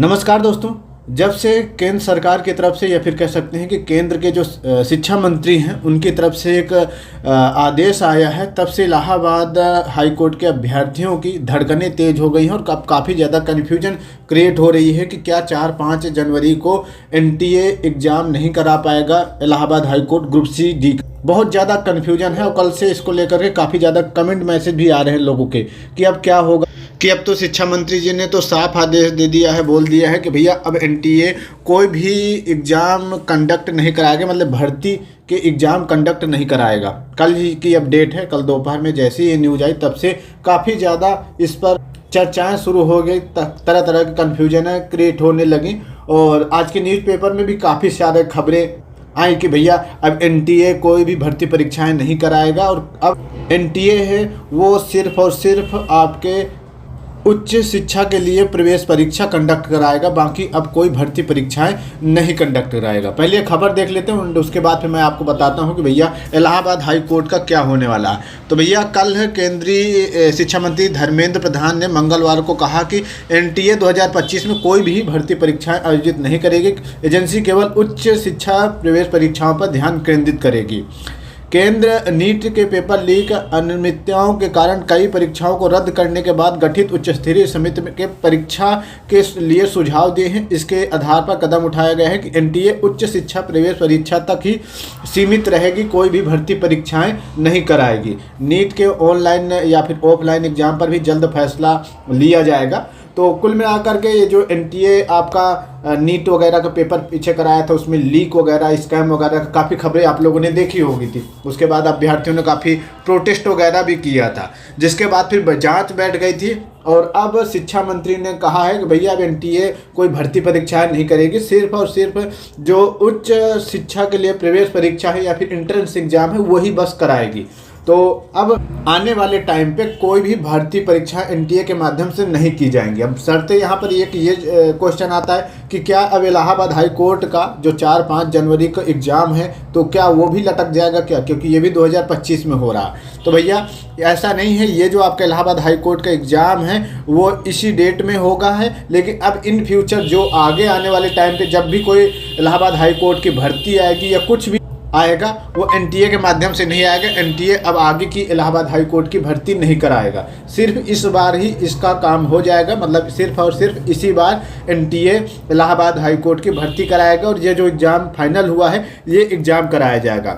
नमस्कार दोस्तों। जब से केंद्र सरकार की तरफ से या फिर कह सकते हैं कि केंद्र के जो शिक्षा मंत्री हैं उनकी तरफ से एक आदेश आया है, तब से इलाहाबाद हाई कोर्ट के अभ्यर्थियों की धड़कनें तेज हो गई हैं और काफ़ी ज़्यादा कन्फ्यूजन क्रिएट हो रही है कि क्या 4-5 जनवरी को एनटीए एग्ज़ाम नहीं करा पाएगा Allahabad high court group C D. बहुत ज़्यादा कन्फ्यूजन है और कल से इसको लेकर के काफ़ी ज़्यादा कमेंट मैसेज भी आ रहे हैं लोगों के कि अब क्या होगा, कि अब तो शिक्षा मंत्री जी ने तो साफ आदेश दे दिया है, बोल दिया है कि भैया अब एनटीए कोई भी एग्ज़ाम कंडक्ट नहीं कराएगा, मतलब भर्ती के एग्ज़ाम कंडक्ट नहीं कराएगा। कल की अपडेट है, कल दोपहर में जैसे ही ये न्यूज़ आई तब से काफ़ी ज़्यादा इस पर चर्चाएं शुरू हो गई, तरह तरह की कन्फ्यूजन क्रिएट होने लगी। और आज के न्यूज़पेपर में भी काफ़ी सारे खबरें आई कि भैया अब एनटीए कोई भी भर्ती परीक्षाएं नहीं कराएगा और अब एनटीए है वो सिर्फ और सिर्फ आपके उच्च शिक्षा के लिए प्रवेश परीक्षा कंडक्ट कराएगा, बाकी अब कोई भर्ती परीक्षाएं नहीं कंडक्ट कराएगा। पहले ये खबर देख लेते हैं, उसके बाद फिर मैं आपको बताता हूं कि भैया इलाहाबाद हाई कोर्ट का क्या होने वाला है। तो भैया कल केंद्रीय शिक्षा मंत्री धर्मेंद्र प्रधान ने मंगलवार को कहा कि एनटीए 2025 में कोई भी भर्ती परीक्षाएं आयोजित नहीं करेगी, एजेंसी केवल उच्च शिक्षा प्रवेश परीक्षाओं पर ध्यान केंद्रित करेगी। केंद्र नीट के पेपर लीक अनियमितताओं के कारण कई परीक्षाओं को रद्द करने के बाद गठित उच्च स्तरीय समिति के परीक्षा के लिए सुझाव दिए हैं। इसके आधार पर कदम उठाया गया है कि एनटीए उच्च शिक्षा प्रवेश परीक्षा तक ही सीमित रहेगी, कोई भी भर्ती परीक्षाएं नहीं कराएगी। नीट के ऑनलाइन या फिर ऑफलाइन एग्जाम पर भी जल्द फैसला लिया जाएगा। तो कुल मिलाकर के ये जो एनटीए आपका नीट वगैरह का पेपर पीछे कराया था उसमें लीक वगैरह स्कैम वगैरह काफ़ी खबरें आप लोगों ने देखी होगी थी। उसके बाद अभ्यर्थियों ने काफ़ी प्रोटेस्ट वगैरह भी किया था, जिसके बाद फिर जांच बैठ गई थी। और अब शिक्षा मंत्री ने कहा है कि भैया अब एनटीए कोई भर्ती परीक्षाएं नहीं करेगी, सिर्फ और सिर्फ जो उच्च शिक्षा के लिए प्रवेश परीक्षा है या फिर एंट्रेंस एग्जाम है वही बस कराएगी। तो अब आने वाले टाइम पे कोई भी भर्ती परीक्षा एनटीए के माध्यम से नहीं की जाएंगी। अब शर्तें यहाँ पर ये क्वेश्चन आता है कि क्या अब इलाहाबाद हाई कोर्ट का जो 4-5 जनवरी का एग्ज़ाम है तो क्या वो भी लटक जाएगा क्या, क्योंकि ये भी 2025 में हो रहा। तो भैया ऐसा नहीं है, ये जो आपका इलाहाबाद हाई कोर्ट का एग्ज़ाम है वो इसी डेट में होगा है, लेकिन अब इन फ्यूचर जो आगे आने वाले टाइम पे जब भी कोई इलाहाबाद हाई कोर्ट की भर्ती आएगी या कुछ भी आएगा वो एनटीए के माध्यम से नहीं आएगा। एनटीए अब आगे की इलाहाबाद हाई कोर्ट की भर्ती नहीं कराएगा, सिर्फ इस बार ही इसका काम हो जाएगा, मतलब सिर्फ और सिर्फ इसी बार एनटीए इलाहाबाद हाई कोर्ट की भर्ती कराएगा और ये जो एग्ज़ाम फाइनल हुआ है ये एग्ज़ाम कराया जाएगा,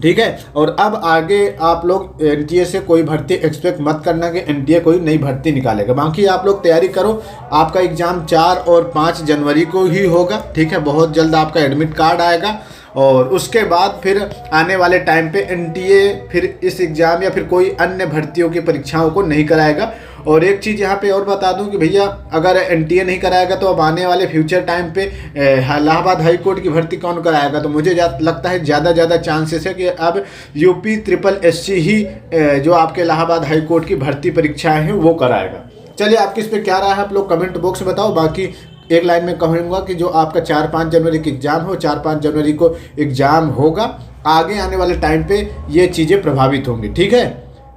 ठीक है। और अब आगे आप लोग एनटीए से कोई भर्ती एक्सपेक्ट मत करना कि एनटीए कोई नई भर्ती निकालेगा। बाकी आप लोग तैयारी करो, आपका एग्ज़ाम 4 और 5 जनवरी को ही होगा, ठीक है। बहुत जल्द आपका एडमिट कार्ड आएगा और उसके बाद फिर आने वाले टाइम पे एनटीए फिर इस एग्ज़ाम या फिर कोई अन्य भर्तियों की परीक्षाओं को नहीं कराएगा। और एक चीज़ यहाँ पे और बता दूं कि भैया अगर एनटीए नहीं कराएगा तो अब आने वाले फ्यूचर टाइम पे इलाहाबाद हाई कोर्ट की भर्ती कौन कराएगा। तो मुझे लगता है ज़्यादा चांसेस है कि अब यूपी SSSC ही जो आपके इलाहाबाद हाई कोर्ट की भर्ती परीक्षाएँ हैं वो कराएगा। चलिए आपकी इस पर क्या राय है आप लोग कमेंट बॉक्स में बताओ। बाकी एक लाइन में कहूँगा कि जो आपका 4-5 जनवरी की एग्ज़ाम हो, 4-5 जनवरी को एग्ज़ाम होगा, आगे आने वाले टाइम पे ये चीज़ें प्रभावित होंगी, ठीक है।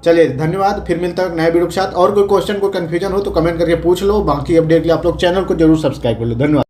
चलिए धन्यवाद, फिर मिलता है नए वीडियो के साथ। और कोई क्वेश्चन कोई कन्फ्यूजन हो तो कमेंट करके पूछ लो। बाकी अपडेट के लिए आप लोग चैनल को जरूर सब्सक्राइब कर लो। धन्यवाद।